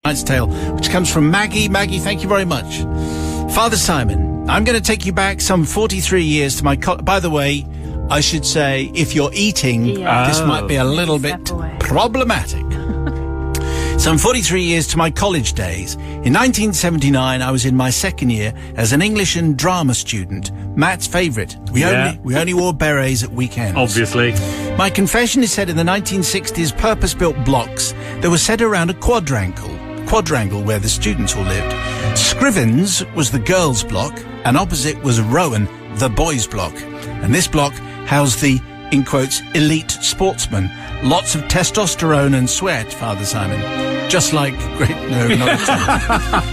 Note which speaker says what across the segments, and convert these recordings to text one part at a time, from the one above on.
Speaker 1: Night's Tale, which comes from Maggie. Maggie, thank you very much. Father Simon, I'm going to take you back some 43 years to my... By the way, I should say, if you're eating, this might be a little bit problematic. Some 43 years to my college days. In 1979, I was in my second year as an English and drama student. Matt's favourite. We only wore berets at weekends.
Speaker 2: Obviously.
Speaker 1: My confession is set in the 1960s purpose-built blocks that were set around a quadrangle where the students all lived. Scrivens was the girls' block, and opposite was Rowan, the boys' block. And this block housed the, in quotes, elite sportsmen. Lots of testosterone and sweat, Father Simon. Just like... No, not at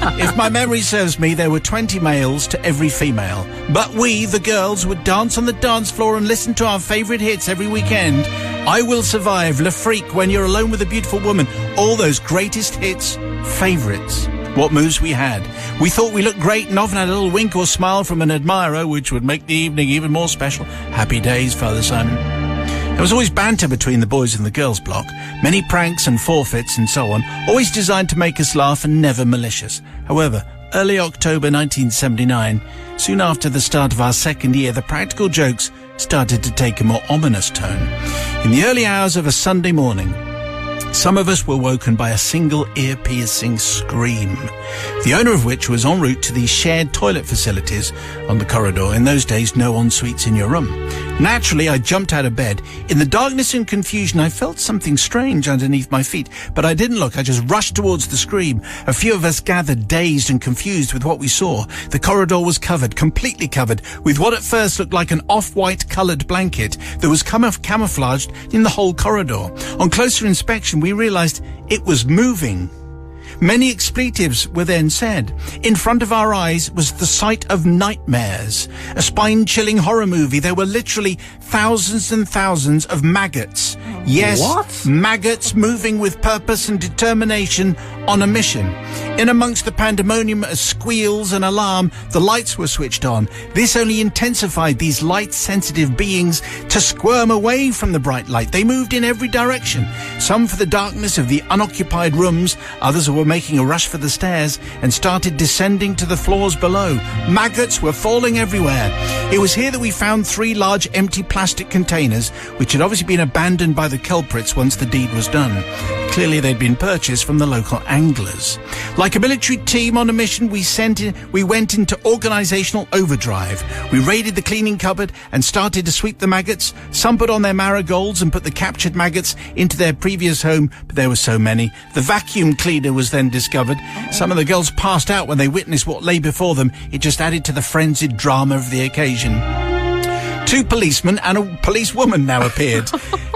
Speaker 1: all. If my memory serves me, there were 20 males to every female. But we, the girls, would dance on the dance floor and listen to our favourite hits every weekend. I Will Survive, Le Freak, When You're Alone with a Beautiful Woman. All those greatest hits, favourites. What moves we had. We thought we looked great and often had a little wink or smile from an admirer, which would make the evening even more special. Happy days, Father Simon. There was always banter between the boys and the girls' block, many pranks and forfeits and so on, always designed to make us laugh and never malicious. However, early October 1979, soon after the start of our second year, the practical jokes started to take a more ominous tone. In the early hours of a Sunday morning, some of us were woken by a single ear-piercing scream, the owner of which was en route to the shared toilet facilities on the corridor. In those days, no en-suites in your room. Naturally, I jumped out of bed. In the darkness and confusion, I felt something strange underneath my feet, but I didn't look. I just rushed towards the scream. A few of us gathered, dazed and confused with what we saw. The corridor was covered, completely covered, with what at first looked like an off-white coloured blanket that was camouflaged in the whole corridor. On closer inspection, we realised it was moving. Many expletives were then said. In front of our eyes was the sight of nightmares, a spine-chilling horror movie. There were literally thousands and thousands of maggots. Yes, what? Maggots moving with purpose and determination on a mission. In amongst the pandemonium of squeals and alarm, the lights were switched on. This only intensified these light-sensitive beings to squirm away from the bright light. They moved in every direction, some for the darkness of the unoccupied rooms, others were making a rush for the stairs and started descending to the floors below. Maggots were falling everywhere. It was here that we found 3 large empty plastic containers, which had obviously been abandoned by the culprits once the deed was done. Clearly they'd been purchased from the local anglers. Like a military team on a mission, we went into organisational overdrive. We raided the cleaning cupboard and started to sweep the maggots. Some put on their marigolds and put the captured maggots into their previous home, but there were so many. The vacuum cleaner was then discovered. Some of the girls passed out when they witnessed what lay before them. It just added to the frenzied drama of the occasion. 2 policemen and a policewoman now appeared,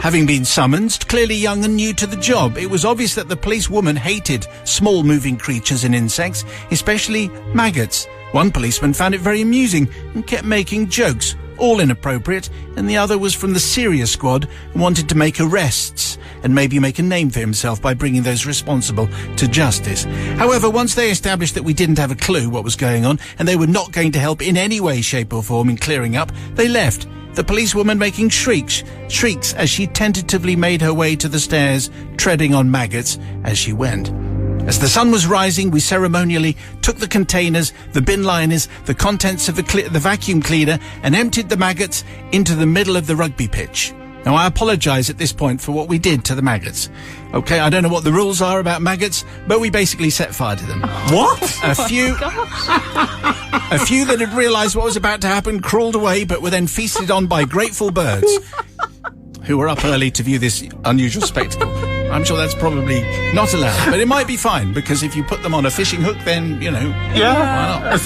Speaker 1: having been summoned, clearly young and new to the job. It was obvious that the policewoman hated small moving creatures and insects, especially maggots. One policeman found it very amusing and kept making jokes, all inappropriate, and the other was from the serious squad and wanted to make arrests and maybe make a name for himself by bringing those responsible to justice. However, once they established that we didn't have a clue what was going on and they were not going to help in any way, shape or form in clearing up, they left, the policewoman making shrieks as she tentatively made her way to the stairs, treading on maggots as she went. As the sun was rising, we ceremonially took the containers, the bin liners, the contents of the vacuum cleaner and emptied the maggots into the middle of the rugby pitch. Now, I apologise at this point for what we did to the maggots. Okay, I don't know what the rules are about maggots, but we basically set fire to them.
Speaker 2: What?
Speaker 1: A few that had realised what was about to happen crawled away, but were then feasted on by grateful birds who were up early to view this unusual spectacle. I'm sure that's probably not allowed, but it might be fine, because if you put them on a fishing hook, then, you know, why not?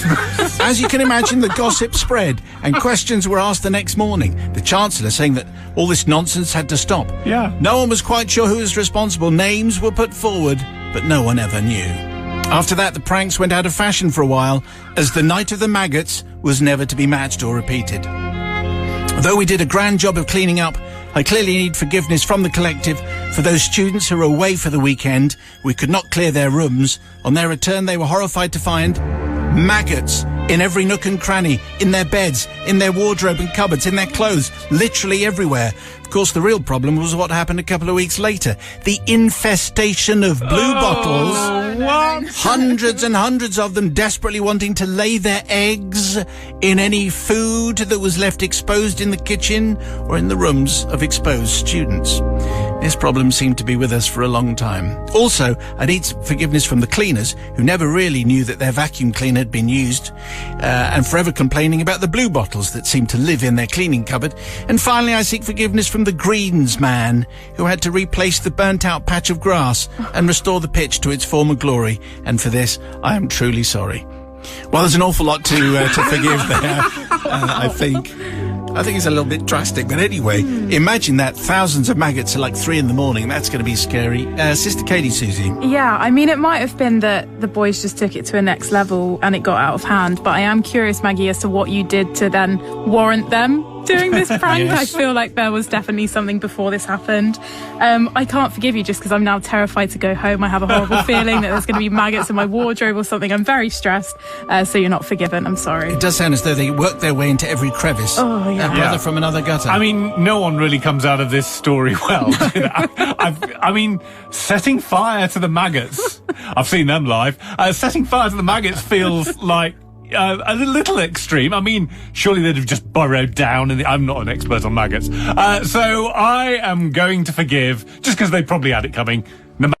Speaker 1: As you can imagine, the gossip spread, and questions were asked the next morning. The Chancellor saying that all this nonsense had to stop.
Speaker 2: Yeah.
Speaker 1: No one was quite sure who was responsible. Names were put forward, but no one ever knew. After that, the pranks went out of fashion for a while, as the night of the maggots was never to be matched or repeated. Though we did a grand job of cleaning up, I clearly need forgiveness from the collective for those students who were away for the weekend. We could not clear their rooms. On their return, they were horrified to find maggots in every nook and cranny, in their beds, in their wardrobe and cupboards, in their clothes, literally everywhere. Of course, the real problem was what happened a couple of weeks later. The infestation of blue bottles Hundreds and hundreds of them desperately wanting to lay their eggs in any food that was left exposed in the kitchen or in the rooms of exposed students. This problem seemed to be with us for a long time. Also, I need forgiveness from the cleaners, who never really knew that their vacuum cleaner had been used, and forever complaining about the blue bottles that seemed to live in their cleaning cupboard. And finally, I seek forgiveness from the greens man, who had to replace the burnt-out patch of grass and restore the pitch to its former glory. And for this, I am truly sorry. Well, there's an awful lot to forgive there, I think. I think it's a little bit drastic, but anyway, imagine that. Thousands of maggots at like 3 a.m. That's going to be scary. Sister Katie, Susie.
Speaker 2: Yeah, I mean, it might have been that the boys just took it to a next level and it got out of hand, but I am curious, Maggie, as to what you did to then warrant them doing this prank.
Speaker 1: Yes.
Speaker 2: I feel like there was definitely something before this happened. I can't forgive you just because I'm now terrified to go home. I have a horrible feeling that there's going to be maggots in my wardrobe or something. I'm very stressed, so you're not forgiven. I'm sorry.
Speaker 1: It does sound as though they worked their way into every crevice.
Speaker 2: Oh, yeah.
Speaker 1: A brother from another gutter.
Speaker 3: I mean, no one really comes out of this story well. You know? I mean, setting fire to the maggots. I've seen them live. Setting fire to the maggots feels like a little extreme. I mean, surely they'd have just burrowed down in the... I'm not an expert on maggots. So I am going to forgive, just because they probably had it coming, no matter